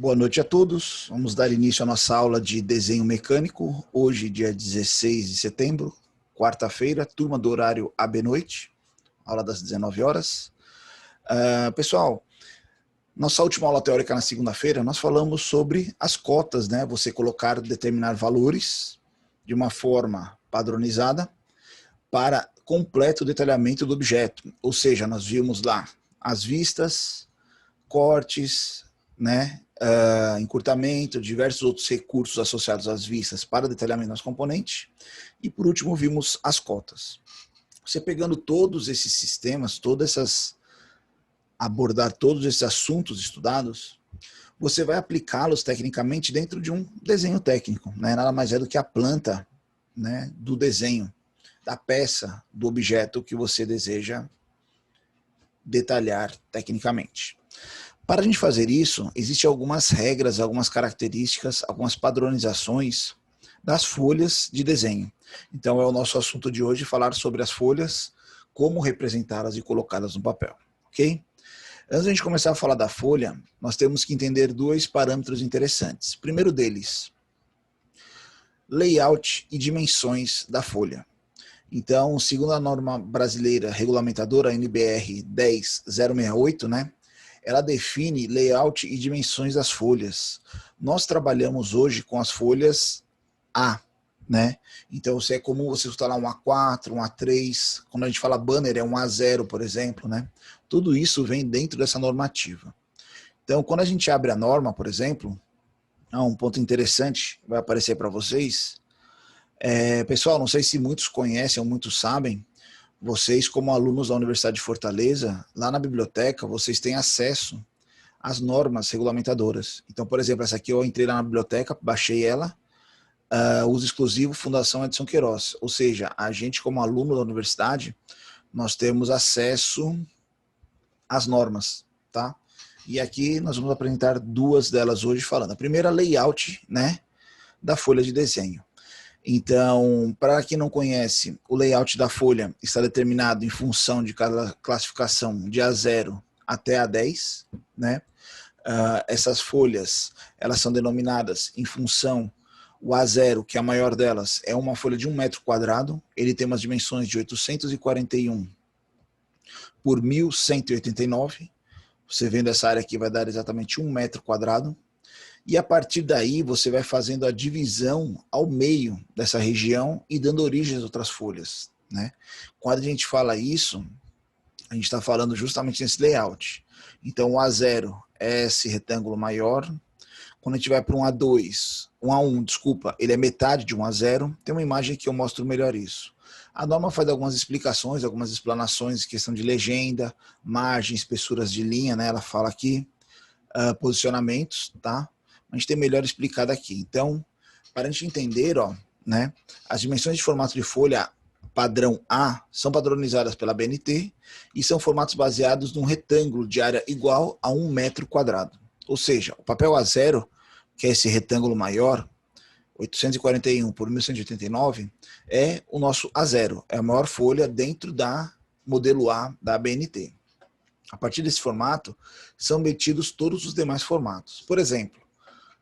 Boa noite a todos. Vamos dar início à nossa aula de desenho mecânico. Hoje, dia 16 de setembro, quarta-feira, turma do horário AB Noite, aula das 19 horas. Pessoal, nossa última aula teórica na segunda-feira, nós falamos sobre as cotas, né? Você colocar, determinar valores de uma forma padronizada para completo detalhamento do objeto. Ou seja, nós vimos lá as vistas, cortes, né? Encurtamento, diversos outros recursos associados às vistas para detalhamento das componentes. E por último vimos as cotas. Você pegando todos esses sistemas, abordar todos esses assuntos estudados, você vai aplicá-los tecnicamente dentro de um desenho técnico, né? Nada mais é do que a planta, né, do desenho, da peça, do objeto que você deseja detalhar tecnicamente. Para a gente fazer isso, existem algumas regras, algumas características, algumas padronizações das folhas de desenho. Então é o nosso assunto de hoje, falar sobre as folhas, como representá-las e colocá-las no papel, ok? Antes de a gente começar a falar da folha, nós temos que entender dois parâmetros interessantes. Primeiro deles, layout e dimensões da folha. Então, segundo a norma brasileira regulamentadora, a NBR 10068, né? Ela define layout e dimensões das folhas. Nós trabalhamos hoje com as folhas A, né? Então, é comum você instalar um A4, um A3, quando a gente fala banner é um A0, por exemplo, né? Tudo isso vem dentro dessa normativa. Então, quando a gente abre a norma, por exemplo, um ponto interessante vai aparecer para vocês. Pessoal, não sei se muitos conhecem ou muitos sabem, vocês, como alunos da Universidade de Fortaleza, lá na biblioteca, vocês têm acesso às normas regulamentadoras. Então, por exemplo, essa aqui eu entrei lá na biblioteca, baixei ela, uso exclusivo Fundação Edson Queiroz. Ou seja, a gente, como aluno da universidade, nós temos acesso às normas, tá? E aqui nós vamos apresentar duas delas hoje falando. A primeira, layout, né, da folha de desenho. Então, para quem não conhece, o layout da folha está determinado em função de cada classificação de A0 até A10, né? Essas folhas, elas são denominadas em função, o A0, que é a maior delas, é uma folha de 1 metro quadrado, ele tem umas dimensões de 841 por 1189, você vendo essa área aqui vai dar exatamente 1 metro quadrado, e a partir daí você vai fazendo a divisão ao meio dessa região e dando origem às outras folhas, né? Quando a gente fala isso, a gente está falando justamente nesse layout. Então o A0 é esse retângulo maior. Quando a gente vai para um A2, um A1, desculpa, ele é metade de um A0. Tem uma imagem que eu mostro melhor isso. A norma faz algumas explicações, algumas explanações, questão de legenda, margem, espessuras de linha, né? Ela fala aqui, posicionamentos, tá? A gente tem melhor explicado aqui. Então, para a gente entender, ó, né, as dimensões de formato de folha padrão A são padronizadas pela BNT e são formatos baseados num retângulo de área igual a 1 metro quadrado. Ou seja, o papel A0, que é esse retângulo maior, 841 por 1189, é o nosso A0, é a maior folha dentro da modelo A da BNT. A partir desse formato, são metidos todos os demais formatos. Por exemplo,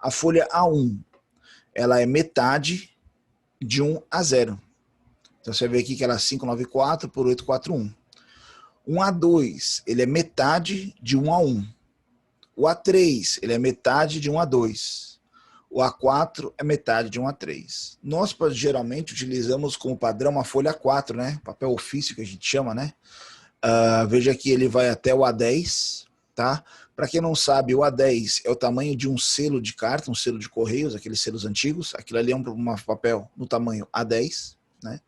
a folha A1, ela é metade de um A0. Então você vê aqui que ela é 594 por 841. Um A2, ele é metade de um A1. O A3, ele é metade de um A2. O A4 é metade de um A3. Nós geralmente utilizamos como padrão a folha A4, né? Papel ofício que a gente chama, né? Veja que ele vai até o A10, tá? Para quem não sabe, o A10 é o tamanho de um selo de carta, um selo de correios, aqueles selos antigos. Aquilo ali é um papel no tamanho A10, né?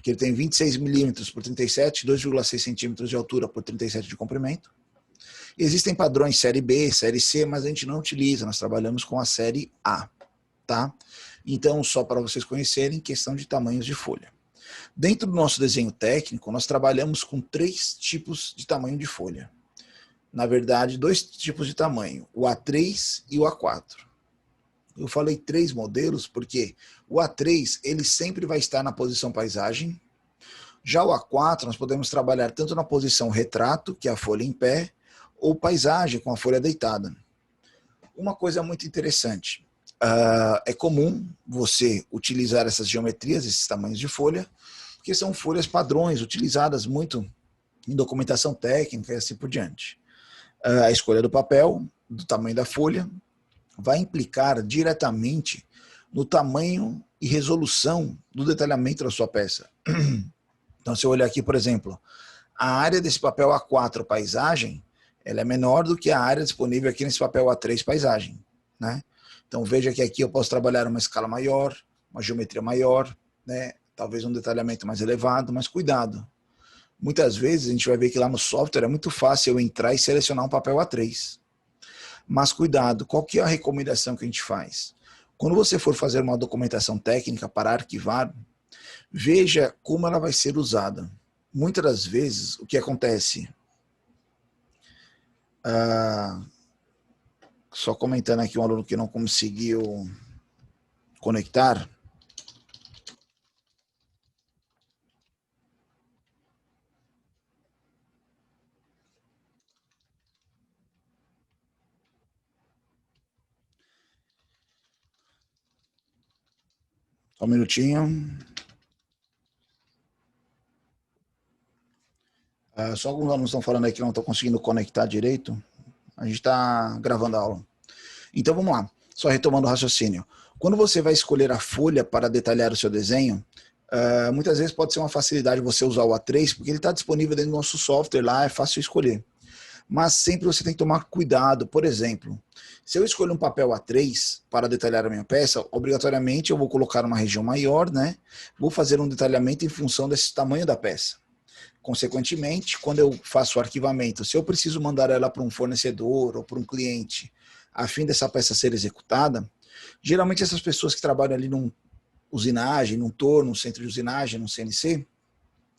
Que ele tem 26 milímetros por 37, 2,6 centímetros de altura por 37 de comprimento. Existem padrões série B, série C, mas a gente não utiliza, nós trabalhamos com a série A, tá? Então, só para vocês conhecerem, questão de tamanhos de folha. Dentro do nosso desenho técnico, nós trabalhamos com 3 tipos de tamanho de folha. Na verdade, 2 tipos de tamanho, o A3 e o A4. Eu falei 3 modelos porque o A3 ele sempre vai estar na posição paisagem. Já o A4 nós podemos trabalhar tanto na posição retrato, que é a folha em pé, ou paisagem com a folha deitada. Uma coisa muito interessante, é comum você utilizar essas geometrias, esses tamanhos de folha, porque são folhas padrões, utilizadas muito em documentação técnica e assim por diante. A escolha do papel, do tamanho da folha, vai implicar diretamente no tamanho e resolução do detalhamento da sua peça. Então, se eu olhar aqui, por exemplo, a área desse papel A4 paisagem, ela é menor do que a área disponível aqui nesse papel A3 paisagem, né? Então veja que aqui eu posso trabalhar uma escala maior, uma geometria maior, né? Talvez um detalhamento mais elevado, mas cuidado. Muitas vezes a gente vai ver que lá no software é muito fácil eu entrar e selecionar um papel A3. Mas cuidado, qual que é a recomendação que a gente faz? Quando você for fazer uma documentação técnica para arquivar, veja como ela vai ser usada. Muitas das vezes, o que acontece? Só comentando aqui um aluno que não conseguiu conectar. Só um minutinho. Só alguns alunos estão falando aí que não estão conseguindo conectar direito. A gente está gravando a aula. Então vamos lá, só retomando o raciocínio. Quando você vai escolher a folha para detalhar o seu desenho, muitas vezes pode ser uma facilidade você usar o A3, porque ele está disponível dentro do nosso software lá, é fácil escolher. Mas sempre você tem que tomar cuidado. Por exemplo, se eu escolho um papel A3 para detalhar a minha peça, obrigatoriamente eu vou colocar uma região maior, né? Vou fazer um detalhamento em função desse tamanho da peça. Consequentemente, quando eu faço o arquivamento, se eu preciso mandar ela para um fornecedor ou para um cliente, a fim dessa peça ser executada, geralmente essas pessoas que trabalham ali num usinagem, num torno, num centro de usinagem, num CNC,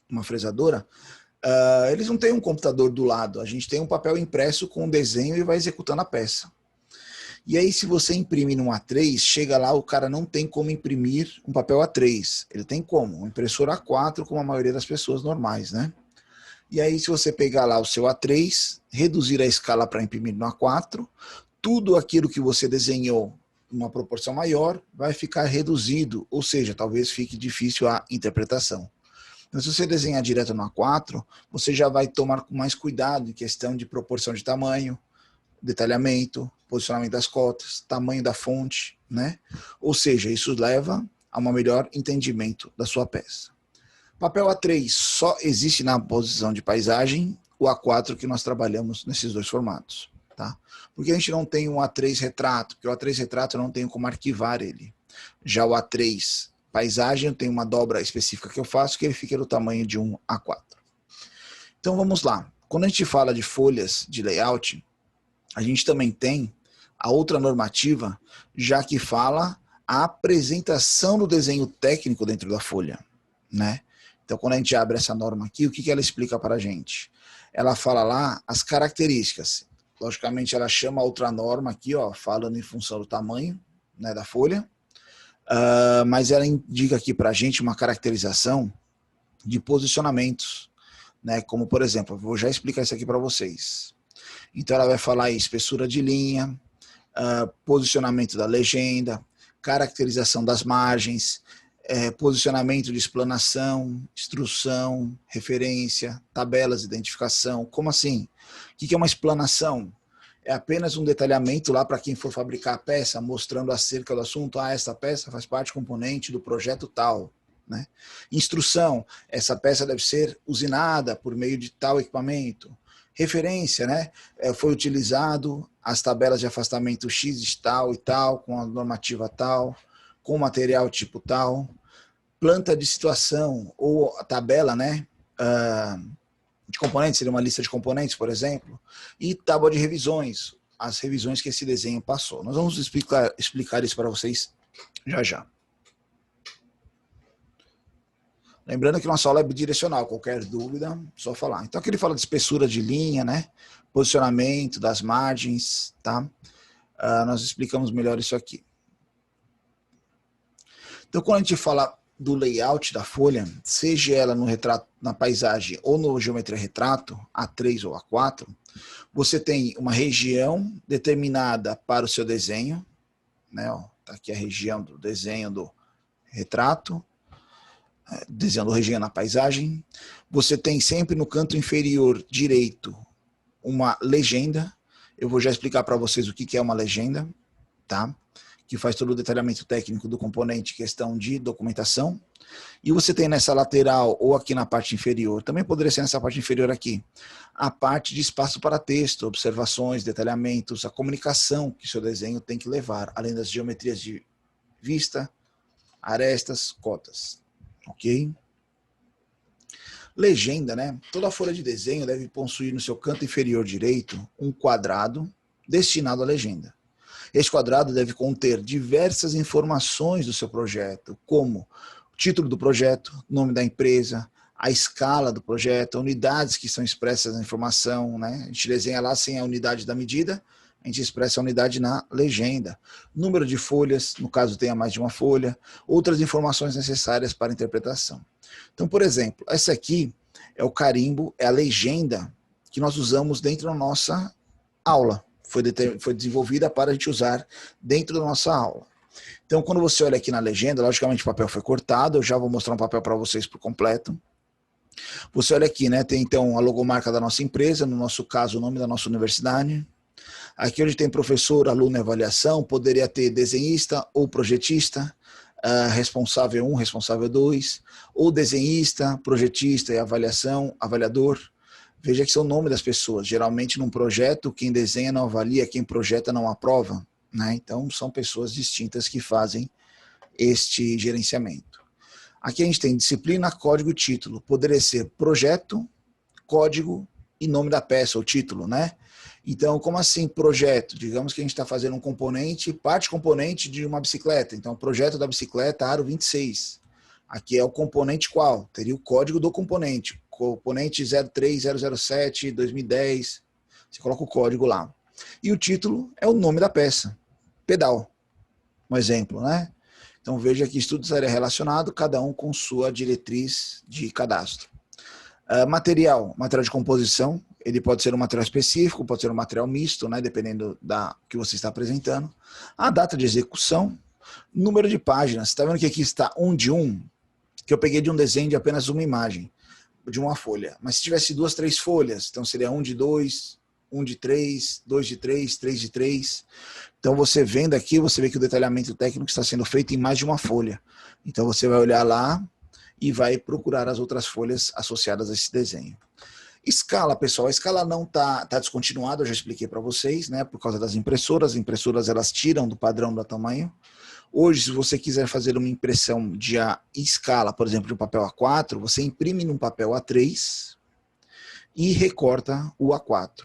uma fresadora, eles não têm um computador do lado, a gente tem um papel impresso com um desenho e vai executando a peça. E aí, se você imprime num A3, chega lá, o cara não tem como imprimir um papel A3. Ele tem como? Um impressor A4, como a maioria das pessoas normais, né? E aí, se você pegar lá o seu A3, reduzir a escala para imprimir no A4, tudo aquilo que você desenhou em uma proporção maior vai ficar reduzido, ou seja, talvez fique difícil a interpretação. Então, se você desenhar direto no A4, você já vai tomar com mais cuidado em questão de proporção de tamanho, detalhamento, posicionamento das cotas, tamanho da fonte, né? Ou seja, isso leva a um melhor entendimento da sua peça. Papel A3 só existe na posição de paisagem, o A4 que nós trabalhamos nesses dois formatos, tá? Porque a gente não tem um A3 retrato, porque o A3 retrato eu não tenho como arquivar ele. Já o A3 paisagem, eu tenho uma dobra específica que eu faço, que ele fica do tamanho de um A4. Então vamos lá. Quando a gente fala de folhas de layout, a gente também tem a outra normativa, já que fala a apresentação do desenho técnico dentro da folha, né? Então, quando a gente abre essa norma aqui, o que ela explica para a gente? Ela fala lá as características. Logicamente, ela chama a outra norma aqui, ó, falando em função do tamanho, né, da folha, mas ela indica aqui para a gente uma caracterização de posicionamentos, né? Como, por exemplo, eu vou já explicar isso aqui para vocês. Então, ela vai falar aí, espessura de linha, posicionamento da legenda, caracterização das margens, posicionamento de explanação, instrução, referência, tabelas de identificação. Como assim? O que é uma explanação? É apenas um detalhamento lá para quem for fabricar a peça, mostrando acerca do assunto, essa peça faz parte componente do projeto tal. Né? Instrução, essa peça deve ser usinada por meio de tal equipamento. Referência, né? Foi utilizado as tabelas de afastamento X de tal e tal, com a normativa tal, com material tipo tal. Planta de situação, ou a tabela, né? De componentes, seria uma lista de componentes, por exemplo, e tábua de revisões, as revisões que esse desenho passou. Nós vamos explicar isso para vocês já já. Lembrando que nossa aula é bidirecional, qualquer dúvida, só falar. Então aqui ele fala de espessura de linha, né? Posicionamento das margens, tá? Nós explicamos melhor isso aqui. Então quando a gente fala do layout da folha, seja ela no retrato, na paisagem ou no geometria retrato, A3 ou A4, Você tem uma região determinada para o seu desenho, né? Ó, tá aqui a região do desenho do retrato, desenhando região na paisagem. Você tem sempre no canto inferior direito uma legenda. Eu vou já explicar para vocês o que é uma legenda, tá? Que faz todo o detalhamento técnico do componente, questão de documentação. E você tem nessa lateral ou aqui na parte inferior, também poderia ser nessa parte inferior aqui, a parte de espaço para texto, observações, detalhamentos, a comunicação que o seu desenho tem que levar, além das geometrias de vista, arestas, cotas. Ok? Legenda, né? Toda folha de desenho deve possuir no seu canto inferior direito um quadrado destinado à legenda. Este quadrado deve conter diversas informações do seu projeto, como o título do projeto, nome da empresa, a escala do projeto, unidades que são expressas na informação, né? A gente desenha lá sem a unidade da medida, a gente expressa a unidade na legenda. Número de folhas, no caso tenha mais de uma folha, outras informações necessárias para a interpretação. Então, por exemplo, essa aqui é o carimbo, é a legenda que nós usamos dentro da nossa aula. Foi desenvolvida para a gente usar dentro da nossa aula. Então, quando você olha aqui na legenda, logicamente o papel foi cortado, eu já vou mostrar um papel para vocês por completo. Você olha aqui, né? Tem então a logomarca da nossa empresa, no nosso caso o nome da nossa universidade. Aqui onde tem professor, aluno e avaliação, poderia ter desenhista ou projetista, responsável 1, responsável 2, ou desenhista, projetista e avaliação, avaliador. Veja que são o nome das pessoas. Geralmente num projeto, quem desenha não avalia, quem projeta não aprova, né? Então são pessoas distintas que fazem este gerenciamento. Aqui a gente tem disciplina, código e título. Poderia ser projeto, código e nome da peça, ou título, né? Então, como assim projeto? Digamos que a gente está fazendo um componente, parte componente de uma bicicleta. Então, projeto da bicicleta, aro 26. Aqui é o componente qual? Teria o código do componente. Componente 03007, 2010. Você coloca o código lá. E o título é o nome da peça. Pedal. Um exemplo, né? Então, veja que estudo estaria relacionado, cada um com sua diretriz de cadastro. Material de composição, ele pode ser um material específico, pode ser um material misto, né, dependendo da que você está apresentando. A data de execução, número de páginas, está vendo que aqui está 1 de 1, que eu peguei de um desenho de apenas uma imagem, de uma folha. Mas se tivesse 2, 3 folhas, então seria 1 de 2, 1 de 3, 2 de 3, 3 de 3. Então você vendo aqui, você vê que o detalhamento técnico está sendo feito em mais de uma folha. Então você vai olhar lá e vai procurar as outras folhas associadas a esse desenho. Escala, pessoal, a escala não está descontinuada, eu já expliquei para vocês, né, por causa das impressoras. As impressoras, elas tiram do padrão do tamanho. Hoje, se você quiser fazer uma impressão de escala, por exemplo, de um papel A4, você imprime num papel A3 e recorta o A4.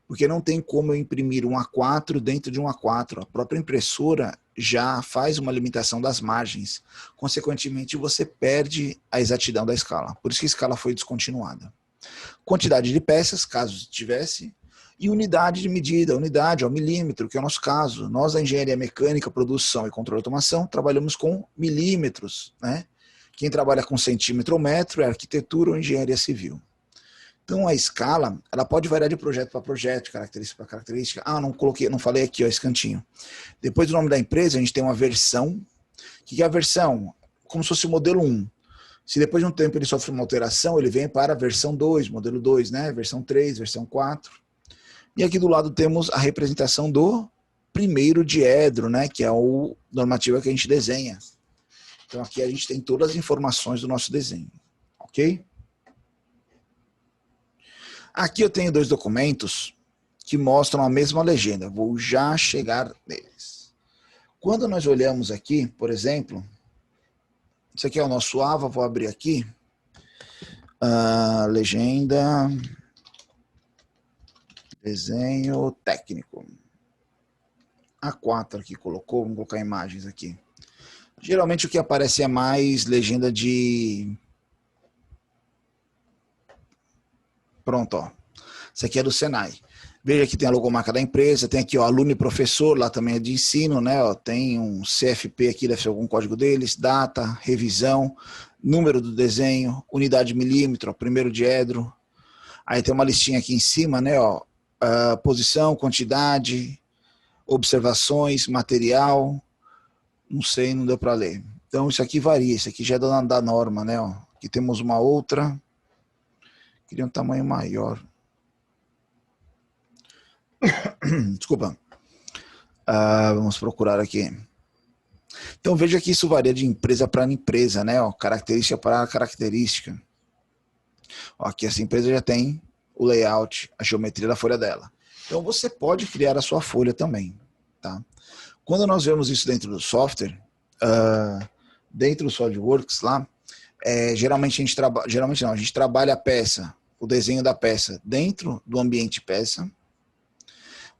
Porque não tem como eu imprimir um A4 dentro de um A4. A própria impressora já faz uma limitação das margens. Consequentemente, você perde a exatidão da escala. Por isso que a escala foi descontinuada. Quantidade de peças, caso tivesse, e unidade de medida, unidade, ao milímetro, que é o nosso caso. Nós, da engenharia mecânica, produção e controle de automação, trabalhamos com milímetros, né? Quem trabalha com centímetro ou metro é arquitetura ou engenharia civil. Então, a escala, ela pode variar de projeto para projeto, de característica para característica. Não falei aqui, ó, esse cantinho. Depois do nome da empresa, a gente tem uma versão. O que é a versão? Como se fosse o modelo 1. Se depois de um tempo ele sofre uma alteração, ele vem para a versão 2, modelo 2, né? Versão 3, versão 4. E aqui do lado temos a representação do primeiro diedro, né? Que é o normativa que a gente desenha. Então aqui a gente tem todas as informações do nosso desenho, ok? Aqui eu tenho 2 documentos que mostram a mesma legenda. Vou já chegar neles. Quando nós olhamos aqui, por exemplo, isso aqui é o nosso AVA, vou abrir aqui. Legenda, desenho técnico. A4 aqui colocou, vamos colocar imagens aqui. Geralmente o que aparece é mais legenda de... Pronto, ó. Isso aqui é do Senai. Veja que tem a logomarca da empresa, tem aqui, ó, aluno e professor, lá também é de ensino, né? Ó, tem um CFP aqui, deve ser algum código deles, data, revisão, número do desenho, unidade milímetro, ó, primeiro diedro. Aí tem uma listinha aqui em cima, né? Ó, posição, quantidade, observações, material, não sei, não deu para ler. Então isso aqui varia, isso aqui já é da norma, né? Ó. Aqui temos uma outra, queria um tamanho maior. Desculpa. Vamos procurar aqui. Então veja que isso varia de empresa para empresa, né? Ó, característica para característica. Ó, aqui essa empresa já tem o layout, a geometria da folha dela. Então você pode criar a sua folha também, tá? Quando nós vemos isso dentro do software, dentro do SolidWorks lá, geralmente a gente trabalha a peça, o desenho da peça dentro do ambiente peça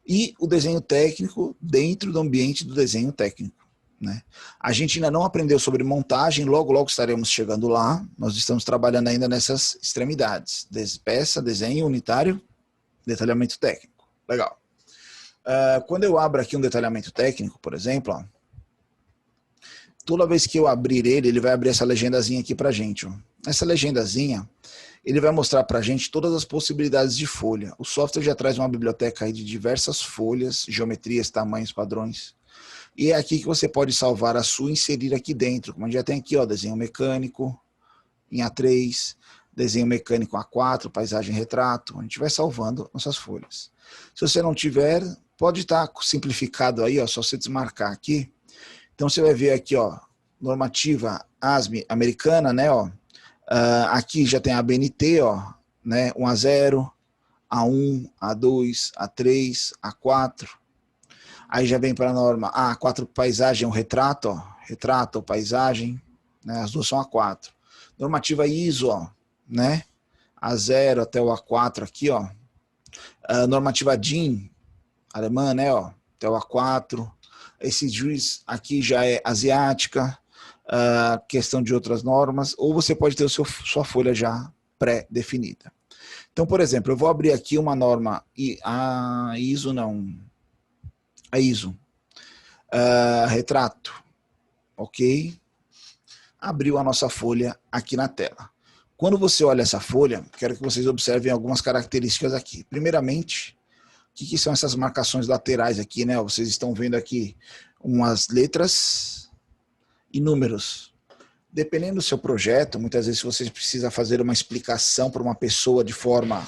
e o desenho técnico dentro do ambiente do desenho técnico. Né? A gente ainda não aprendeu sobre montagem, logo estaremos chegando lá, nós estamos trabalhando ainda nessas extremidades, peça, desenho unitário, detalhamento técnico. Legal. Quando eu abro aqui um detalhamento técnico, por exemplo, ó, toda vez que eu abrir ele vai abrir essa legendazinha aqui pra gente. Ó. Essa legendazinha, ele vai mostrar pra gente todas as possibilidades de folha. O software já traz uma biblioteca aí de diversas folhas, geometrias, tamanhos, padrões. E é aqui que você pode salvar a sua e inserir aqui dentro. Como a gente já tem aqui, ó, desenho mecânico em A3, desenho mecânico A4, paisagem retrato. A gente vai salvando nossas folhas. Se você não tiver, pode estar simplificado aí, ó, só você desmarcar aqui. Então você vai ver aqui, ó, normativa ASME americana, né, ó. Aqui já tem a ABNT, ó, né, 1 a 0, A1, A2, A3, A4. Aí já vem para a norma A4 paisagem, o retrato, ó, retrato ou paisagem, né, as duas são A4. Normativa ISO, ó, né, A0 até o A4 aqui, ó. Normativa DIN, alemã, né, ó, até o A4. Esse juiz aqui já é asiática, questão de outras normas, ou você pode ter sua folha já pré-definida. Então, por exemplo, eu vou abrir aqui uma norma, a ISO, retrato, ok? Abriu a nossa folha aqui na tela. Quando você olha essa folha, quero que vocês observem algumas características aqui. Primeiramente, o que são essas marcações laterais aqui, né? Vocês estão vendo aqui umas letras e números. Dependendo do seu projeto, muitas vezes você precisa fazer uma explicação para uma pessoa de forma,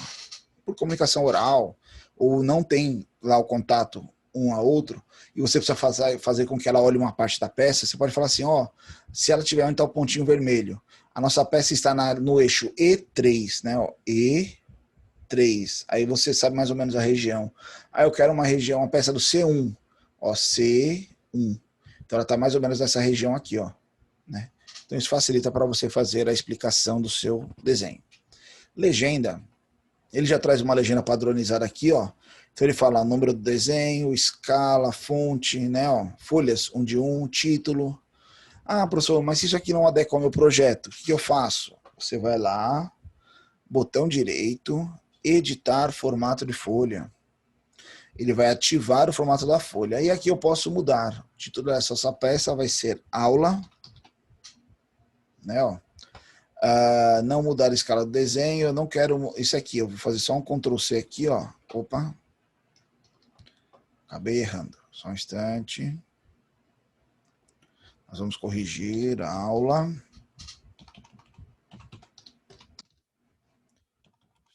por comunicação oral, ou não tem lá o contato um a outro, e você precisa fazer com que ela olhe uma parte da peça, você pode falar assim, ó, se ela tiver onde está o pontinho vermelho, a nossa peça está no eixo E3, né, ó, E3, aí você sabe mais ou menos a região. Aí eu quero uma peça do C1, ó, C1, então ela está mais ou menos nessa região aqui, ó, né. Então isso facilita para você fazer a explicação do seu desenho. Legenda, ele já traz uma legenda padronizada aqui, ó. Então ele fala número do desenho, escala, fonte, né, ó, folhas 1 de 1, título. Ah, professor, mas se isso aqui não adequa ao meu projeto, o que eu faço? Você vai lá, botão direito, editar formato de folha. Ele vai ativar o formato da folha. E aqui eu posso mudar. O título dessa peça vai ser aula, né, ó. Não mudar a escala do desenho, eu não quero isso aqui, eu vou fazer só um Ctrl C aqui, ó. Opa. Acabei errando. Só um instante. Nós vamos corrigir a aula.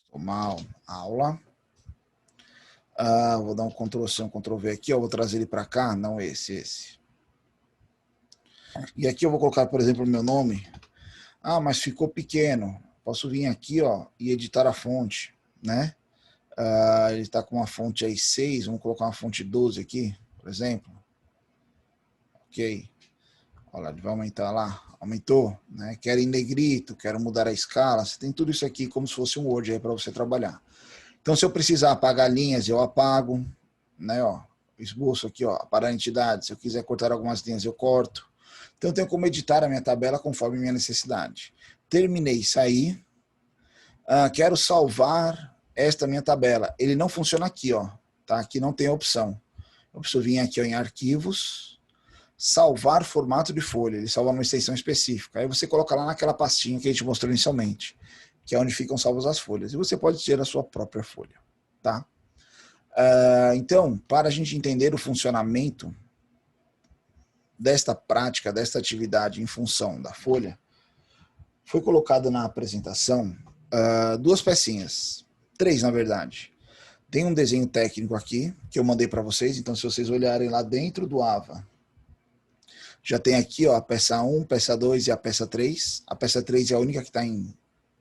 Estou mal. Aula. Vou dar um Ctrl C, um Ctrl V aqui, ó. Vou trazer ele para cá. Não esse. E aqui eu vou colocar, por exemplo, o meu nome. Mas ficou pequeno. Posso vir aqui, ó, e editar a fonte, né? Ele está com uma fonte aí 6, vamos colocar uma fonte 12 aqui, por exemplo. Ok. Olha lá, ele vai aumentar lá. Aumentou, né? Quero em negrito, quero mudar a escala. Você tem tudo isso aqui como se fosse um Word aí para você trabalhar. Então, se eu precisar apagar linhas, eu apago, né? Ó, esboço aqui, ó, para a entidade. Se eu quiser cortar algumas linhas, eu corto. Então, eu tenho como editar a minha tabela conforme minha necessidade. Terminei, saí. Quero salvar esta minha tabela. Ele não funciona aqui, ó. Tá? Aqui não tem opção. Eu preciso vir aqui, ó, em arquivos, salvar formato de folha. Ele salva uma extensão específica. Aí você coloca lá naquela pastinha que a gente mostrou inicialmente, que é onde ficam salvas as folhas. E você pode ter a sua própria folha, tá? Então, para a gente entender o funcionamento desta prática, desta atividade em função da folha, foi colocado na apresentação duas pecinhas, três na verdade. Tem um desenho técnico aqui, que eu mandei para vocês, então se vocês olharem lá dentro do AVA, já tem aqui ó, a peça 1, peça 2 e a peça 3. A peça 3 é a única que está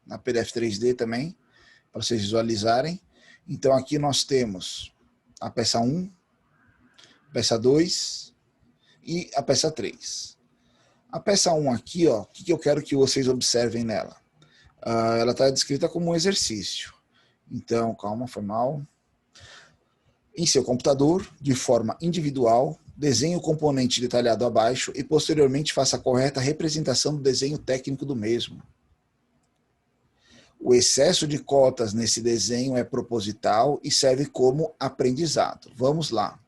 na PDF 3D também, para vocês visualizarem. Então aqui nós temos a peça 1, peça 2 e a peça 3. A peça 1 aqui, ó, o que eu quero que vocês observem nela? Ela está descrita como um exercício. Então, calma, foi mal. Em seu computador, de forma individual, desenhe o componente detalhado abaixo e posteriormente faça a correta representação do desenho técnico do mesmo. O excesso de cotas nesse desenho é proposital e serve como aprendizado. Vamos lá.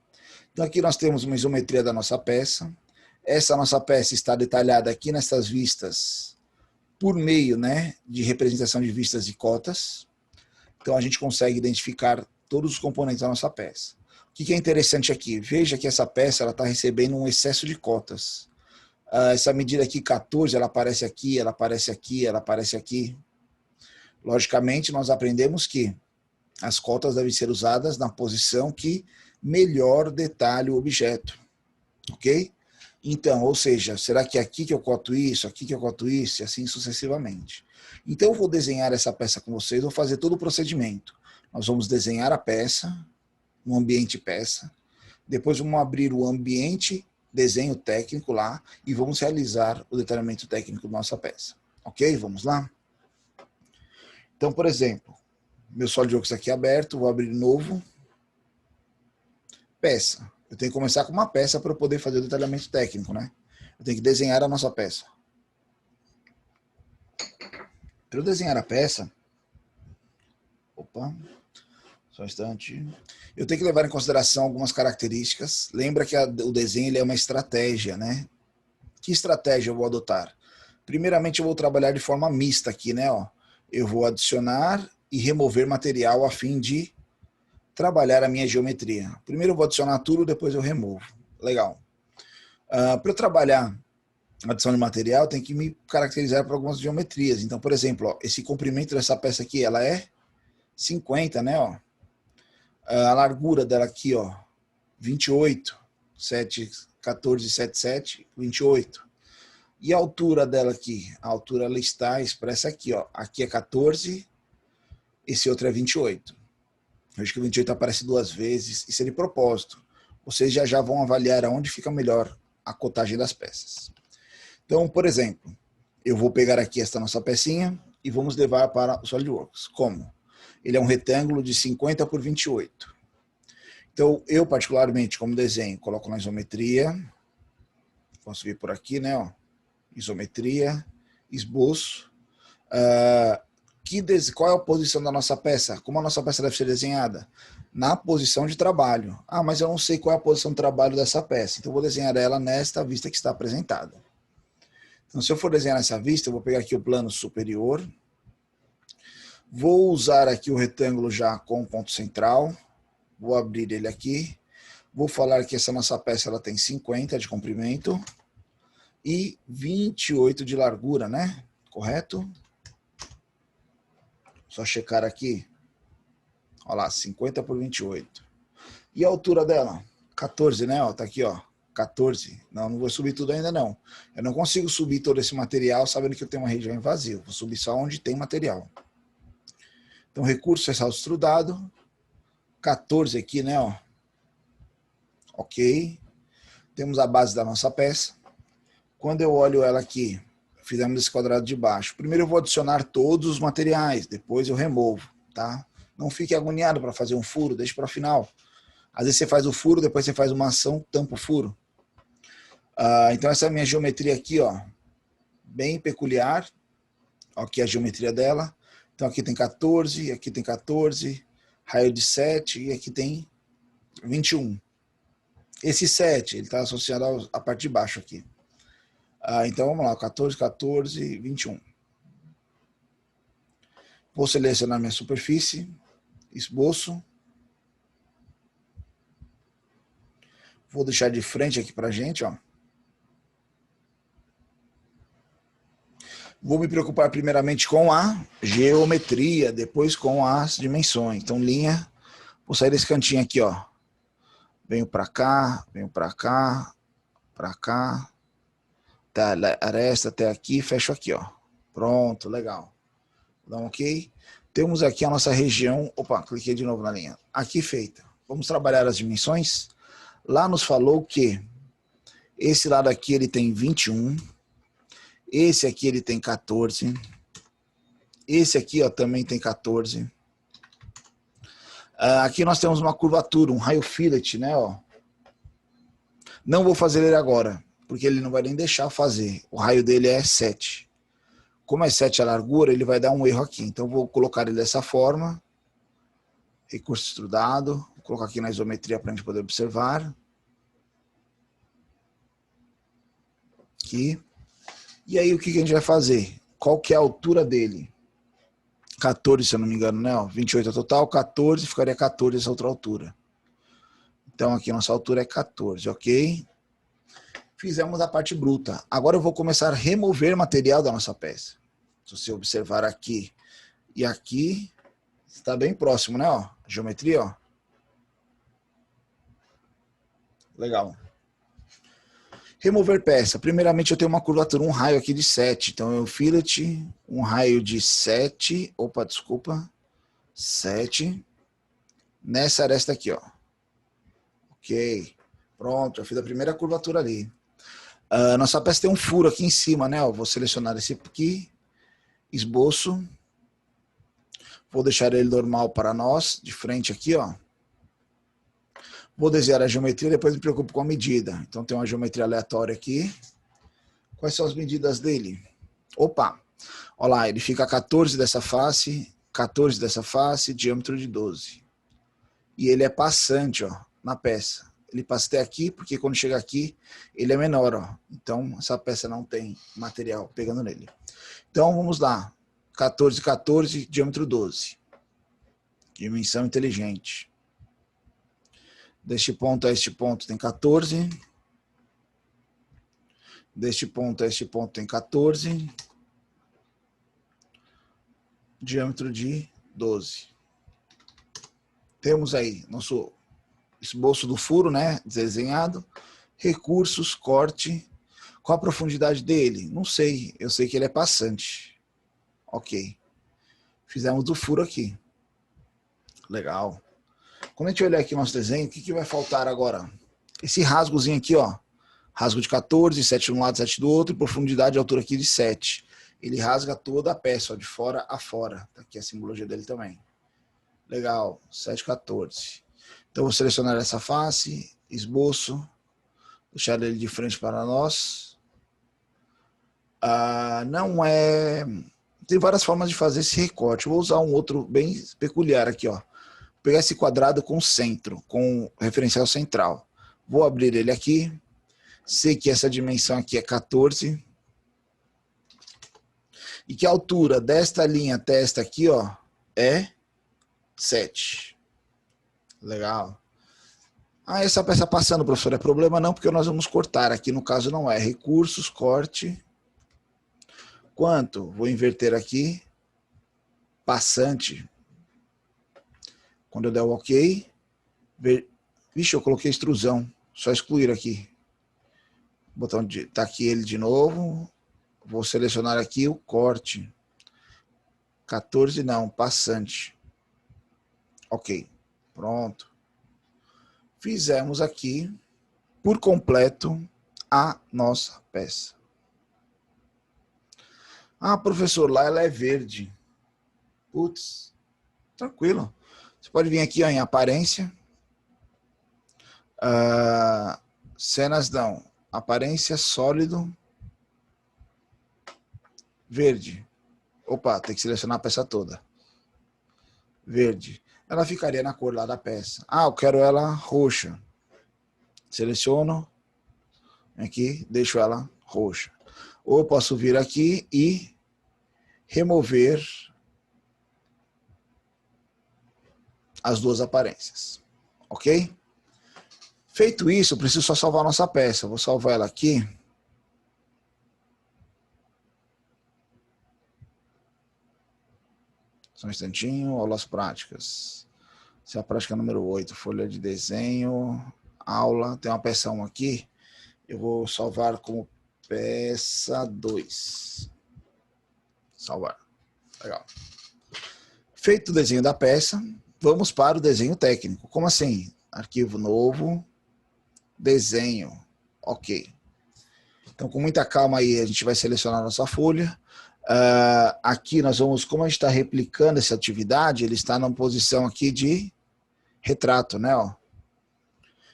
Então aqui nós temos uma isometria da nossa peça. Essa nossa peça está detalhada aqui nessas vistas por meio, né, de representação de vistas e cotas. Então a gente consegue identificar todos os componentes da nossa peça. O que é interessante aqui? Veja que essa peça está recebendo um excesso de cotas. Essa medida aqui, 14, ela aparece aqui, ela aparece aqui, ela aparece aqui. Logicamente, nós aprendemos que as cotas devem ser usadas na posição que melhor detalha o objeto. Ok? Então, ou seja, será que é aqui que eu coto isso, aqui que eu coto isso, e assim sucessivamente. Então, eu vou desenhar essa peça com vocês, vou fazer todo o procedimento. Nós vamos desenhar a peça, um ambiente peça, depois vamos abrir o ambiente desenho técnico lá e vamos realizar o detalhamento técnico da nossa peça. Ok? Vamos lá? Então, por exemplo, meu SolidWorks aqui é aberto, vou abrir novo, peça. Eu tenho que começar com uma peça para eu poder fazer o detalhamento técnico, né? Eu tenho que desenhar a nossa peça. Para eu desenhar a peça, só um instante. Eu tenho que levar em consideração algumas características. Lembra que o desenho ele é uma estratégia, né? Que estratégia eu vou adotar? Primeiramente, eu vou trabalhar de forma mista aqui, né? Ó, eu vou adicionar e remover material a fim de trabalhar a minha geometria. Primeiro eu vou adicionar tudo, depois eu removo. Legal. Para eu trabalhar a adição de material, tem que me caracterizar por algumas geometrias. Então, por exemplo, ó, esse comprimento dessa peça aqui, ela é 50, né? Ó. A largura dela aqui, ó, 28, 7, 14, 7, 7, 28. E a altura dela aqui? A altura ela está expressa aqui, ó. Aqui é 14, esse outro é 28. Eu acho que o 28 aparece duas vezes, isso é de propósito. Vocês já vão avaliar aonde fica melhor a cotagem das peças. Então, por exemplo, eu vou pegar aqui esta nossa pecinha e vamos levar para o SolidWorks. Como? Ele é um retângulo de 50 por 28. Então, eu particularmente, como desenho, coloco na isometria. Posso vir por aqui, né? Ó, isometria, esboço. Qual é a posição da nossa peça? Como a nossa peça deve ser desenhada? Na posição de trabalho. Mas eu não sei qual é a posição de trabalho dessa peça. Então, eu vou desenhar ela nesta vista que está apresentada. Então, se eu for desenhar essa vista, eu vou pegar aqui o plano superior. Vou usar aqui o retângulo já com ponto central. Vou abrir ele aqui. Vou falar que essa nossa peça ela tem 50 de comprimento e 28 de largura, né? Correto? Só checar aqui. Olha lá, 50 por 28. E a altura dela? 14, né? Ó, tá aqui, ó. 14. Não vou subir tudo ainda não. Eu não consigo subir todo esse material sabendo que eu tenho uma região em vazio. Vou subir só onde tem material. Então, recurso extrudado. 14 aqui, né? Ó. Ok. Temos a base da nossa peça. Quando eu olho ela aqui, fizemos esse quadrado de baixo. Primeiro eu vou adicionar todos os materiais, depois eu removo, tá? Não fique agoniado para fazer um furo, deixe para o final. Às vezes você faz o furo, depois você faz uma ação, tampa o furo. Então essa é a minha geometria aqui, ó, bem peculiar. Aqui é a geometria dela. Então aqui tem 14, aqui tem 14, raio de 7 e aqui tem 21. Esse 7, ele está associado à parte de baixo aqui. Então vamos lá, 14, 14, 21. Vou selecionar minha superfície, esboço. Vou deixar de frente aqui pra gente, ó. Vou me preocupar primeiramente com a geometria, depois com as dimensões. Então, linha, vou sair desse cantinho aqui, ó. Venho pra cá, pra cá. Tá, aresta até aqui, fecho aqui, ó. Pronto, legal. Dá um ok. Temos aqui a nossa região. Opa, cliquei de novo na linha. Aqui feita. Vamos trabalhar as dimensões. Lá nos falou que esse lado aqui ele tem 21. Esse aqui ele tem 14. Esse aqui ó, também tem 14. Aqui nós temos uma curvatura, um raio fillet, né? Ó. Não vou fazer ele agora, porque ele não vai nem deixar eu fazer. O raio dele é 7. Como é 7 a largura, ele vai dar um erro aqui. Então vou colocar ele dessa forma. Recurso estudado. Vou colocar aqui na isometria para a gente poder observar. Aqui. E aí o que a gente vai fazer? Qual que é a altura dele? 14, se eu não me engano, né? 28 é total, 14, ficaria 14 essa outra altura. Então aqui nossa altura é 14, ok? Fizemos a parte bruta. Agora eu vou começar a remover material da nossa peça. Se você observar aqui e aqui, está bem próximo, né? Ó, geometria, ó. Legal. Remover peça. Primeiramente eu tenho uma curvatura, um raio aqui de 7. Então eu fillet, um raio de 7. Opa, desculpa. 7. Nessa aresta aqui, ó. Ok. Pronto, eu fiz a primeira curvatura ali. Nossa peça tem um furo aqui em cima, né? Ó, vou selecionar esse aqui. Esboço. Vou deixar ele normal para nós, de frente aqui, ó. Vou desenhar a geometria, depois me preocupo com a medida. Então tem uma geometria aleatória aqui. Quais são as medidas dele? Opa! Olha lá, ele fica 14 dessa face, 14 dessa face, diâmetro de 12. E ele é passante, ó, na peça. Ele passa até aqui, porque quando chega aqui, ele é menor, ó. Então essa peça não tem material pegando nele. Então vamos lá. 14, 14, diâmetro 12. Dimensão inteligente. Deste ponto a este ponto tem 14. Deste ponto a este ponto tem 14. Diâmetro de 12. Temos aí nosso esboço do furo, né? Desenhado. Recursos, corte. Qual a profundidade dele? Não sei. Eu sei que ele é passante. Ok. Fizemos o furo aqui. Legal. Quando a gente olhar aqui o nosso desenho, o que vai faltar agora? Esse rasgozinho aqui, ó. Rasgo de 14, 7 de um lado, 7 do outro, e profundidade e altura aqui de 7. Ele rasga toda a peça, ó, de fora a fora. Tá aqui a simbologia dele também. Legal, 7, 14. Então vou selecionar essa face, esboço, deixar ele de frente para nós. Não é... Tem várias formas de fazer esse recorte. Eu vou usar um outro bem peculiar aqui, ó. Vou pegar esse quadrado com centro, com referencial central. Vou abrir ele aqui. Sei que essa dimensão aqui é 14. E que a altura desta linha até esta aqui, ó, é 7. Legal. Essa peça passando, professor, é problema não, porque nós vamos cortar. Aqui no caso não é. Recursos, corte. Quanto? Vou inverter aqui. Passante. Quando eu der o OK. Vixe, eu coloquei extrusão. Só excluir aqui. Botão de... Tá aqui ele de novo. Vou selecionar aqui o corte. 14 não, passante. Ok. Pronto. Fizemos aqui, por completo, a nossa peça. Professor, lá ela é verde. Putz, tranquilo. Você pode vir aqui ó, em aparência. Cenas não. Aparência sólido. Verde. Opa, tem que selecionar a peça toda. Verde. Ela ficaria na cor lá da peça. Eu quero ela roxa. Seleciono. Aqui, deixo ela roxa. Ou posso vir aqui e remover as duas aparências. Ok? Feito isso, eu preciso só salvar a nossa peça. Vou salvar ela aqui. Só um instantinho, aulas práticas. Essa é a prática número 8, folha de desenho, aula. Tem uma peça 1 aqui. Eu vou salvar como peça 2. Salvar. Legal. Feito o desenho da peça, vamos para o desenho técnico. Como assim? Arquivo novo, desenho. Ok. Então, com muita calma aí, a gente vai selecionar a nossa folha. Aqui nós vamos, como a gente está replicando essa atividade, ele está numa posição aqui de retrato, né? Ó.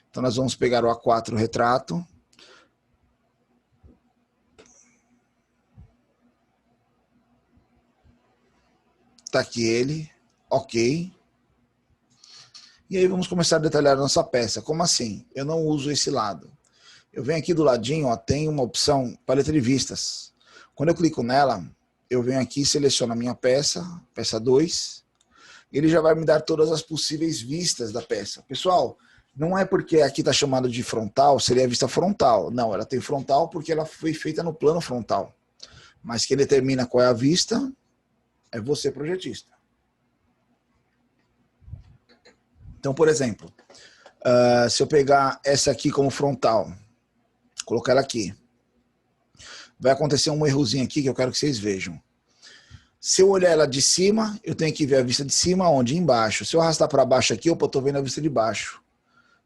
Então, nós vamos pegar o A4 retrato. Está aqui ele, ok. E aí vamos começar a detalhar a nossa peça. Como assim? Eu não uso esse lado. Eu venho aqui do ladinho, ó, tem uma opção paleta de vistas. Quando eu clico nela, eu venho aqui e seleciono a minha peça, peça 2. Ele já vai me dar todas as possíveis vistas da peça. Pessoal, não é porque aqui está chamado de frontal, seria a vista frontal. Não, ela tem frontal porque ela foi feita no plano frontal. Mas quem determina qual é a vista é você, projetista. Então, por exemplo, se eu pegar essa aqui como frontal, colocar ela aqui, vai acontecer um errozinho aqui que eu quero que vocês vejam. Se eu olhar ela de cima, eu tenho que ver a vista de cima onde? Embaixo. Se eu arrastar para baixo aqui, eu estou vendo a vista de baixo.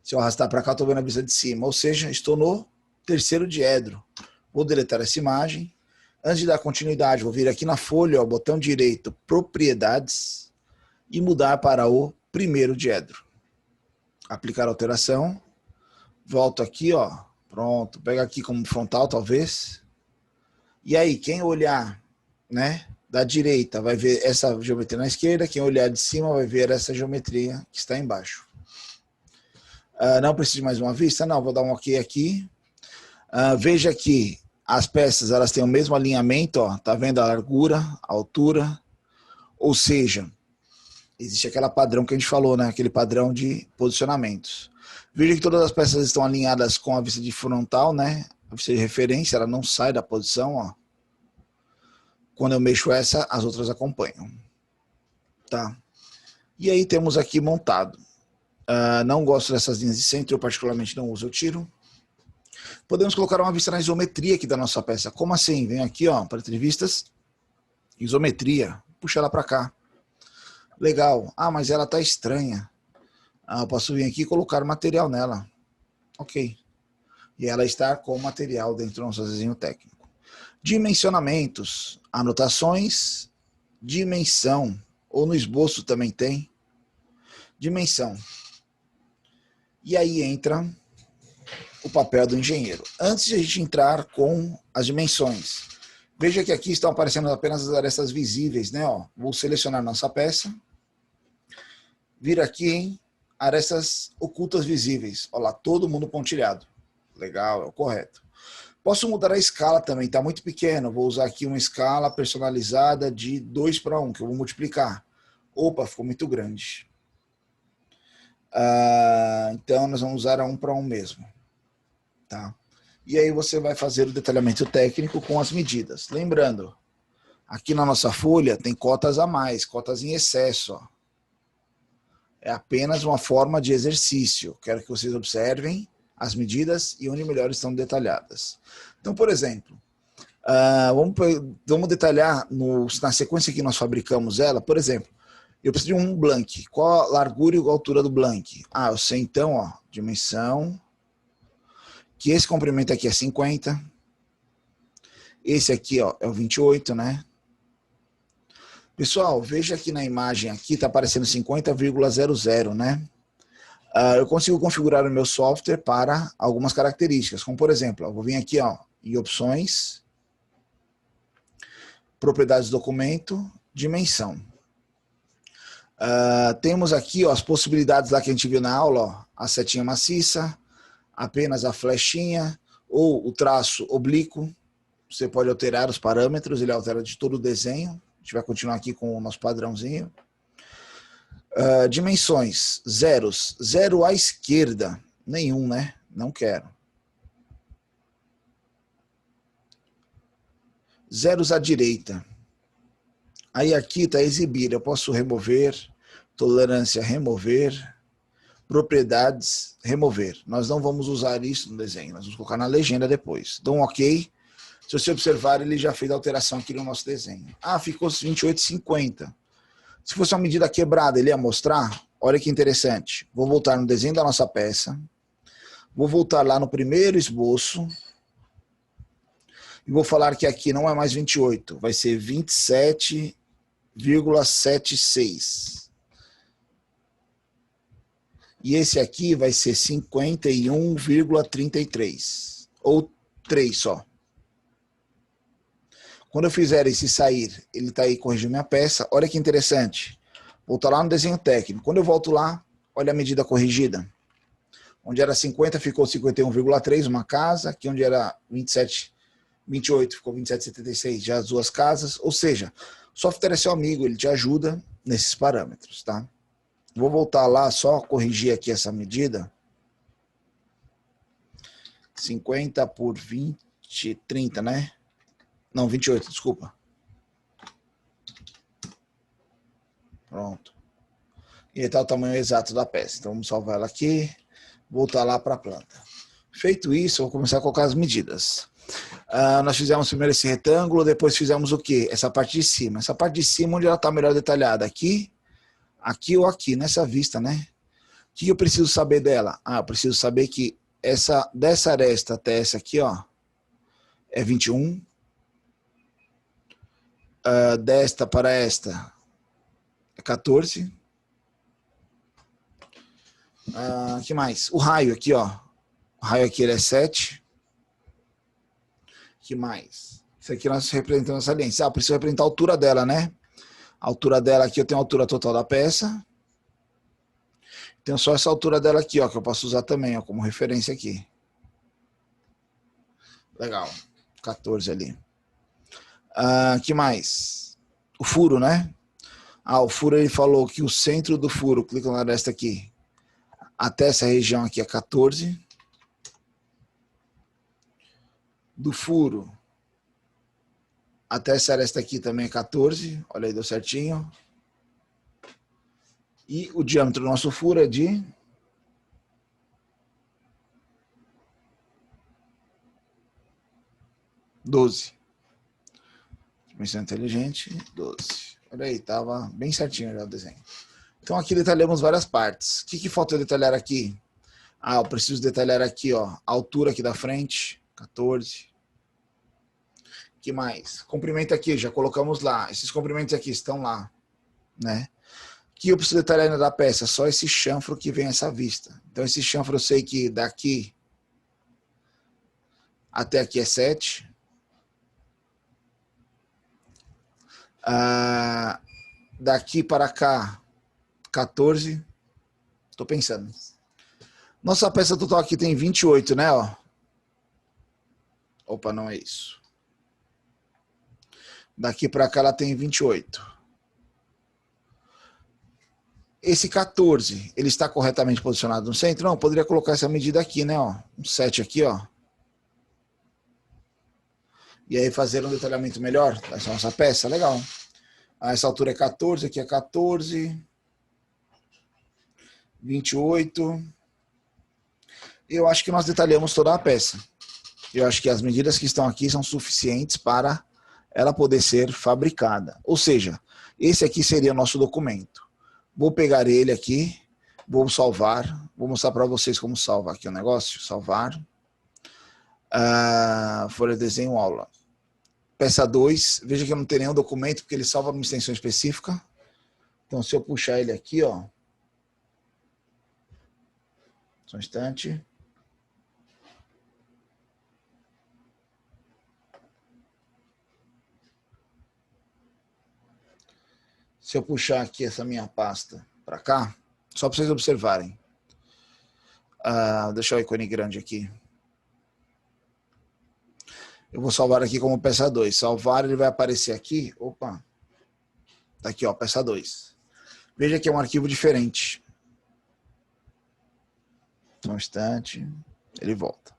Se eu arrastar para cá, eu estou vendo a vista de cima. Ou seja, estou no terceiro diedro. Vou deletar essa imagem. Antes de dar continuidade, vou vir aqui na folha, ó, botão direito, propriedades, e mudar para o primeiro diedro. Aplicar alteração. Volto aqui, ó. Pronto. Pega aqui como frontal, talvez. E aí, quem olhar, né, da direita vai ver essa geometria na esquerda, quem olhar de cima vai ver essa geometria que está embaixo. Não preciso de mais uma vista? Não, vou dar um ok aqui. Veja que as peças elas têm o mesmo alinhamento, ó, tá vendo a largura, a altura, ou seja, existe aquele padrão que a gente falou, né, aquele padrão de posicionamentos. Veja que todas as peças estão alinhadas com a vista de frontal, né, a vista de referência, ela não sai da posição, ó. Quando eu mexo essa, as outras acompanham. Tá? E aí temos aqui montado. Não gosto dessas linhas de centro, eu particularmente não uso, eu tiro. Podemos colocar uma vista na isometria aqui da nossa peça. Como assim? Vem aqui, ó, para entrevistas, isometria, puxa ela para cá. Legal. Mas ela tá estranha. Eu posso vir aqui e colocar material nela. Ok. E ela está com material dentro do nosso desenho técnico. Dimensionamentos, anotações, dimensão, ou no esboço também tem, dimensão. E aí entra o papel do engenheiro. Antes de a gente entrar com as dimensões, veja que aqui estão aparecendo apenas as arestas visíveis, né? Ó, vou selecionar nossa peça, vir aqui em arestas ocultas visíveis. Olha lá, todo mundo pontilhado. Legal, é o correto. Posso mudar a escala também, está muito pequeno. Vou usar aqui uma escala personalizada de 2:1, que eu vou multiplicar. Opa, ficou muito grande. Então, nós vamos usar a 1:1 mesmo. Tá? E aí você vai fazer o detalhamento técnico com as medidas. Lembrando, aqui na nossa folha tem cotas a mais, cotas em excesso. Ó. É apenas uma forma de exercício. Quero que vocês observem as medidas e onde melhor estão detalhadas. Então, por exemplo, vamos detalhar na sequência que nós fabricamos ela. Por exemplo, eu preciso de um blank. Qual a largura e a altura do blank? Eu sei então, ó, dimensão, que esse comprimento aqui é 50. Esse aqui, ó, é o 28, né? Pessoal, veja aqui na imagem aqui, está aparecendo 50,00, né? Eu consigo configurar o meu software para algumas características, como por exemplo, eu vou vir aqui, ó, em opções, propriedades do documento, dimensão. Temos aqui, ó, as possibilidades lá que a gente viu na aula, ó, a setinha maciça, apenas a flechinha ou o traço oblíquo. Você pode alterar os parâmetros, ele altera de todo o desenho. A gente vai continuar aqui com o nosso padrãozinho. Dimensões, zeros. Zero à esquerda, nenhum, né? Não quero. Zeros à direita. Aí aqui está exibir. Eu posso remover. Tolerância, remover. Propriedades, remover. Nós não vamos usar isso no desenho. Nós vamos colocar na legenda depois. Dá um ok. Se você observar, ele já fez a alteração aqui no nosso desenho. Ah, ficou 28,50. Se fosse uma medida quebrada, ele ia mostrar? Olha que interessante. Vou voltar no desenho da nossa peça. Vou voltar lá no primeiro esboço. E vou falar que aqui não é mais 28. Vai ser 27,76. E esse aqui vai ser 51,33. Ou 3 só. Quando eu fizer esse sair, ele está aí corrigindo minha peça. Olha que interessante. Voltar lá no desenho técnico. Quando eu volto lá, olha a medida corrigida. Onde era 50, ficou 51,3, uma casa. Aqui onde era 28, ficou 27,76, já as duas casas. Ou seja, o software é seu amigo, ele te ajuda nesses parâmetros, tá? Vou voltar lá, só corrigir aqui essa medida. 50 por 20, 30, né? Não, 28, desculpa. Pronto. E está o tamanho exato da peça. Então vamos salvar ela aqui, voltar lá para a planta. Feito isso, eu vou começar a colocar as medidas. Nós fizemos primeiro esse retângulo, depois fizemos o quê? Essa parte de cima. Essa parte de cima, onde ela está melhor detalhada? Aqui, aqui ou aqui, nessa vista, né? O que eu preciso saber dela? Eu preciso saber que dessa aresta até essa aqui, ó, é 21. Desta para esta é 14. Que mais? O raio aqui, ó. O raio aqui ele é 7. Que mais? Isso aqui nós representamos essa linha. Eu preciso representar a altura dela, né? A altura dela aqui, eu tenho a altura total da peça. Tenho só essa altura dela aqui, ó, que eu posso usar também, ó, como referência aqui. Legal. 14 ali. Que mais? O furo, né? O furo, ele falou que o centro do furo, clica na aresta aqui, até essa região aqui é 14. Do furo até essa aresta aqui também é 14. Olha aí, deu certinho. E o diâmetro do nosso furo é de 12. Dimensão inteligente, 12. Olha aí, estava bem certinho já o desenho. Então aqui detalhamos várias partes. O que falta detalhar aqui? Eu preciso detalhar aqui, ó, a altura aqui da frente, 14. O que mais? Comprimento aqui, já colocamos lá. Esses comprimentos aqui estão lá, né? O que eu preciso detalhar ainda da peça? Só esse chanfro que vem essa vista. Então esse chanfro eu sei que daqui até aqui é 7. Daqui para cá, 14. Estou pensando. Nossa peça total aqui tem 28, né? Ó. Opa, não é isso. Daqui para cá ela tem 28. Esse 14, ele está corretamente posicionado no centro? Não, poderia colocar essa medida aqui, né? Ó. Um 7 aqui, ó. E aí fazer um detalhamento melhor dessa nossa peça, legal. Essa altura é 14, aqui é 14. 28. Eu acho que nós detalhamos toda a peça. Eu acho que as medidas que estão aqui são suficientes para ela poder ser fabricada. Ou seja, esse aqui seria o nosso documento. Vou pegar ele aqui, vou salvar, vou mostrar para vocês como salva aqui o negócio. Salvar. Folha de desenho aula. Peça 2, veja que eu não tenho nenhum documento, porque ele salva uma extensão específica. Então, se eu puxar ele aqui, ó. Só um instante. Se eu puxar aqui essa minha pasta para cá, só para vocês observarem. Deixa o ícone grande aqui. Eu vou salvar aqui como peça 2. Salvar, ele vai aparecer aqui. Opa. Tá aqui, ó, peça 2. Veja que é um arquivo diferente. Só um instante. Ele volta.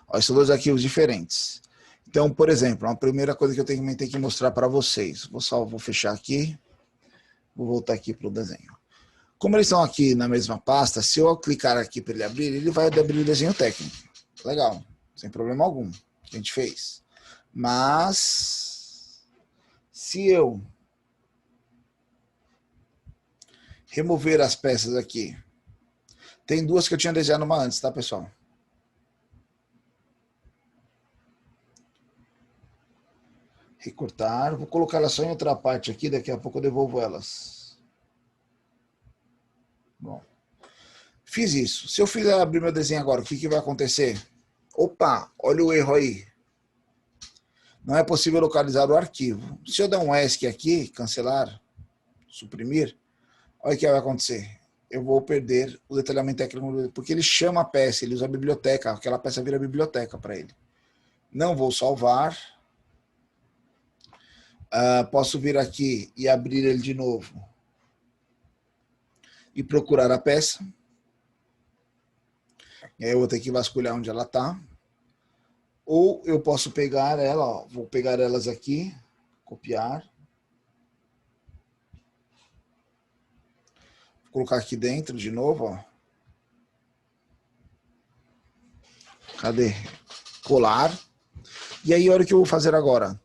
Ó, esses são dois arquivos diferentes. Então, por exemplo, a primeira coisa que eu tenho que mostrar para vocês. Vou fechar aqui. Vou voltar aqui para o desenho. Como eles estão aqui na mesma pasta, se eu clicar aqui para ele abrir, ele vai abrir o desenho técnico. Legal, sem problema algum, que a gente fez. Mas, se eu remover as peças aqui, tem duas que eu tinha desenhado uma antes, tá, pessoal? Recortar, vou colocar elas só em outra parte aqui, daqui a pouco eu devolvo elas. Bom, fiz isso. Se eu fizer abrir meu desenho agora, o que vai acontecer? Opa, olha o erro aí. Não é possível localizar o arquivo. Se eu der um ESC aqui, cancelar, suprimir, olha o que vai acontecer. Eu vou perder o detalhamento técnico, porque ele chama a peça, ele usa a biblioteca, aquela peça vira biblioteca para ele. Não vou salvar. Posso vir aqui e abrir ele de novo e procurar a peça. E aí eu vou ter que vasculhar onde ela está. Ou eu posso pegar ela, ó, vou pegar elas aqui, copiar. Vou colocar aqui dentro de novo, ó. Cadê? Colar. E aí, olha o que eu vou fazer agora.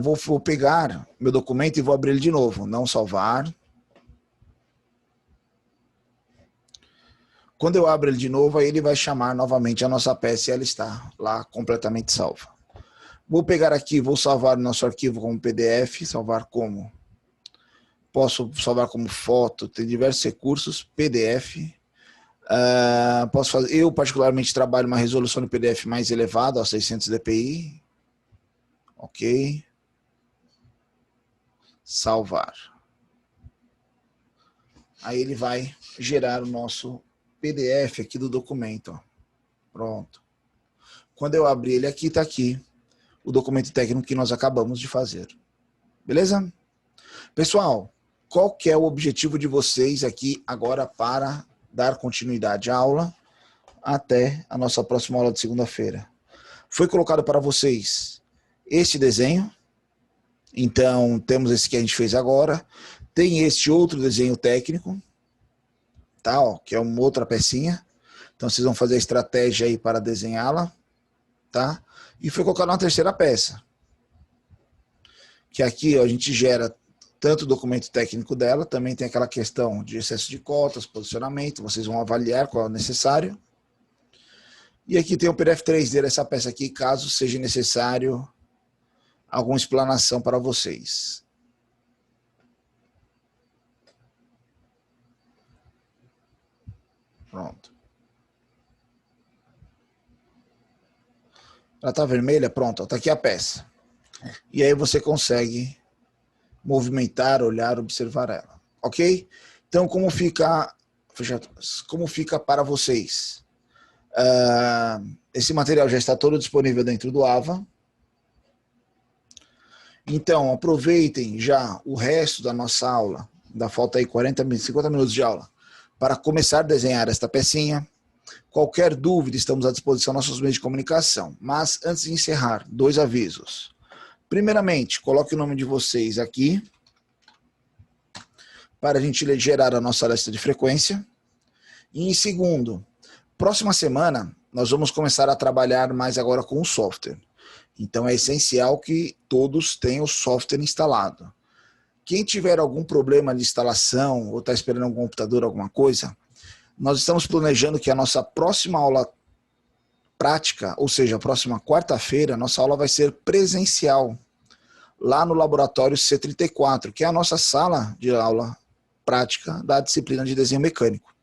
Vou pegar meu documento e vou abrir ele de novo. Não salvar. Quando eu abro ele de novo, aí ele vai chamar novamente a nossa peça e ela está lá completamente salva. Vou pegar aqui, vou salvar o nosso arquivo como PDF, salvar como... Posso salvar como foto, tem diversos recursos, PDF. Posso fazer, eu particularmente trabalho uma resolução de PDF mais elevada, ó, 600 dpi. Ok. Salvar. Aí ele vai gerar o nosso PDF aqui do documento. Ó. Pronto. Quando eu abrir ele aqui, está aqui o documento técnico que nós acabamos de fazer. Beleza? Pessoal, qual que é o objetivo de vocês aqui agora para dar continuidade à aula até a nossa próxima aula de segunda-feira? Foi colocado para vocês este desenho. Então, temos esse que a gente fez agora. Tem este outro desenho técnico, tá? Ó, que é uma outra pecinha. Então, vocês vão fazer a estratégia aí para desenhá-la, tá? E foi colocado uma terceira peça. Que aqui, ó, a gente gera tanto o documento técnico dela, também tem aquela questão de excesso de cotas, posicionamento, vocês vão avaliar qual é o necessário. E aqui tem o PDF 3D dessa peça aqui, caso seja necessário alguma explanação para vocês. Pronto. Ela está vermelha? Pronto, está aqui a peça. E aí você consegue movimentar, olhar, observar ela. Ok? Então, como fica para vocês? Esse material já está todo disponível dentro do AVA. Então, aproveitem já o resto da nossa aula, ainda falta aí 50 minutos de aula, para começar a desenhar esta pecinha. Qualquer dúvida, estamos à disposição dos nossos meios de comunicação. Mas, antes de encerrar, 2 avisos. Primeiramente, coloque o nome de vocês aqui, para a gente gerar a nossa lista de frequência. E em segundo, próxima semana, nós vamos começar a trabalhar mais agora com o software. Então, é essencial que todos tenham o software instalado. Quem tiver algum problema de instalação ou está esperando algum computador, alguma coisa, nós estamos planejando que a nossa próxima aula prática, ou seja, a próxima quarta-feira, nossa aula vai ser presencial, lá no laboratório C34, que é a nossa sala de aula prática da disciplina de desenho mecânico.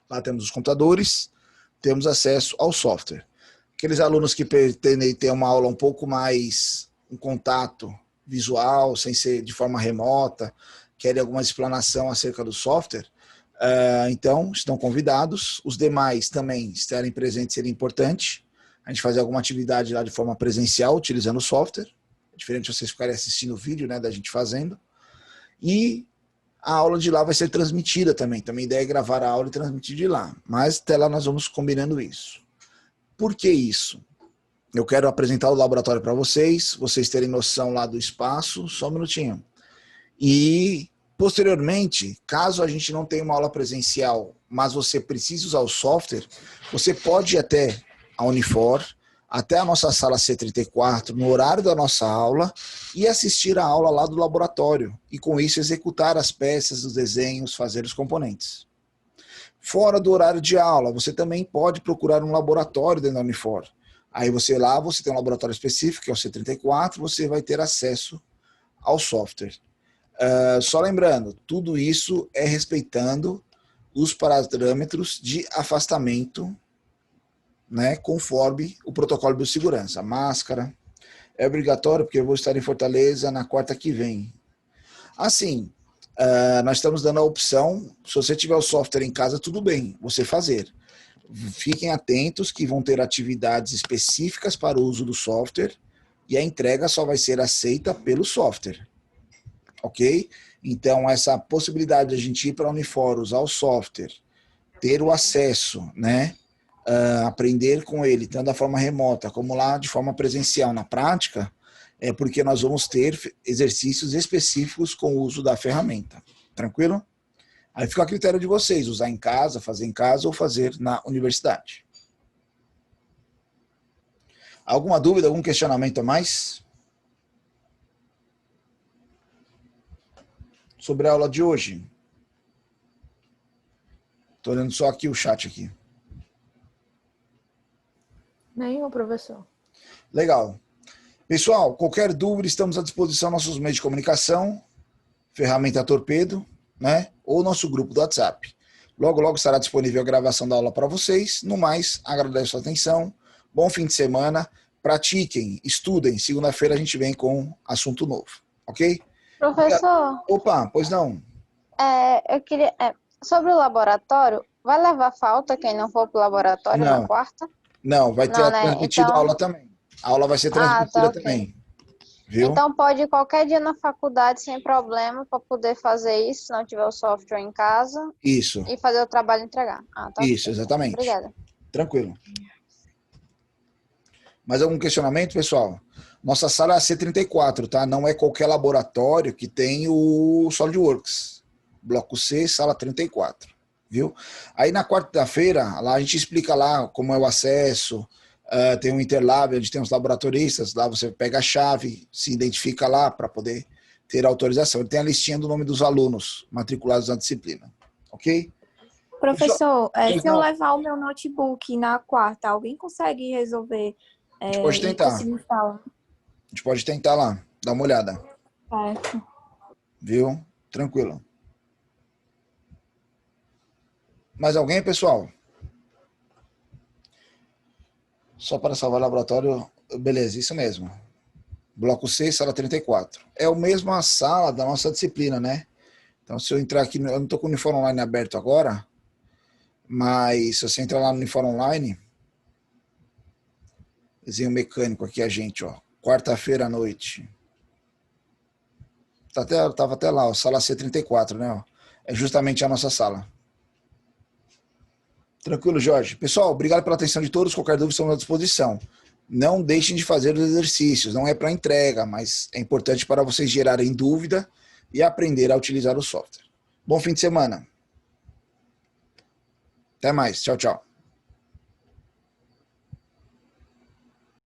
Lá temos os computadores, temos acesso ao software. Aqueles alunos que pretendem ter uma aula um pouco mais em contato visual, sem ser de forma remota, querem alguma explanação acerca do software, então estão convidados. Os demais também estarem presentes seria importante. A gente fazer alguma atividade lá de forma presencial, utilizando o software. É diferente de vocês ficarem assistindo o vídeo, né, da gente fazendo. E a aula de lá vai ser transmitida também. Também a ideia é gravar a aula e transmitir de lá. Mas até lá nós vamos combinando isso. Por que isso? Eu quero apresentar o laboratório para vocês terem noção lá do espaço, só um minutinho. E, posteriormente, caso a gente não tenha uma aula presencial, mas você precise usar o software, você pode ir até a Unifor, até a nossa sala C34, no horário da nossa aula, e assistir a aula lá do laboratório. E, com isso, executar as peças, os desenhos, fazer os componentes. Fora do horário de aula, você também pode procurar um laboratório dentro da Unifor. Aí você tem um laboratório específico, que é o C34, você vai ter acesso ao software. Só lembrando, tudo isso é respeitando os parâmetros de afastamento, né, conforme o protocolo de segurança. Máscara é obrigatório, porque eu vou estar em Fortaleza na quarta que vem. Assim, nós estamos dando a opção, se você tiver o software em casa, tudo bem, você fazer. Fiquem atentos que vão ter atividades específicas para o uso do software e a entrega só vai ser aceita pelo software. Ok? Então, essa possibilidade de a gente ir para a Unifor, usar o software, ter o acesso, né? Aprender com ele, tanto da forma remota como lá de forma presencial na prática, é porque nós vamos ter exercícios específicos com o uso da ferramenta. Tranquilo? Aí fica a critério de vocês, usar em casa, fazer em casa ou fazer na universidade. Alguma dúvida, algum questionamento a mais? Sobre a aula de hoje? Estou olhando só aqui o chat aqui. Nenhum, professor. Legal. Pessoal, qualquer dúvida, estamos à disposição nossos meios de comunicação, ferramenta Torpedo, né? Ou nosso grupo do WhatsApp. Logo, logo estará disponível a gravação da aula para vocês. No mais, agradeço a atenção. Bom fim de semana. Pratiquem, estudem. Segunda-feira a gente vem com assunto novo. Ok? Professor, Opa, pois não. eu queria... sobre o laboratório, vai levar falta quem não for para o laboratório na Não, quarta? não, vai ter Não, né? transmitido a Então... aula também. A aula vai ser tá transmitida ok. também. Viu? Então pode ir qualquer dia na faculdade sem problema para poder fazer isso, se não tiver o software em casa, Isso, e fazer o trabalho e entregar. Tá ok. isso, exatamente. Obrigada. Tranquilo. Mais algum questionamento, pessoal? Nossa sala é a C34, tá? Não é qualquer laboratório que tem o SolidWorks. Bloco C, sala 34, viu? Aí na quarta-feira, lá a gente explica lá como é o acesso, tem um Interlab, onde tem os laboratoristas, lá você pega a chave, se identifica lá para poder ter autorização. Ele tem a listinha do nome dos alunos matriculados na disciplina, ok? Professor, Pessoal, se eu levar o meu notebook na quarta, alguém consegue resolver a gente pode e tentar. conseguir instalar? A gente pode tentar lá, dar uma olhada. Certo. Viu? Tranquilo. Mais alguém, pessoal? Só para salvar o laboratório. Beleza, isso mesmo. Bloco C, sala 34. É a mesma sala da nossa disciplina, né? Então, se eu entrar aqui, eu não estou com o uniforme online aberto agora, mas se você entrar lá no uniforme online, desenho mecânico aqui, a gente, ó. Quarta-feira à noite. Tava até lá, ó, sala C34, né? Ó. É justamente a nossa sala. Tranquilo, Jorge. Pessoal, obrigado pela atenção de todos. Qualquer dúvida, estamos à disposição. Não deixem de fazer os exercícios. Não é para entrega, mas é importante para vocês gerarem dúvida e aprender a utilizar o software. Bom fim de semana. Até mais. Tchau, tchau.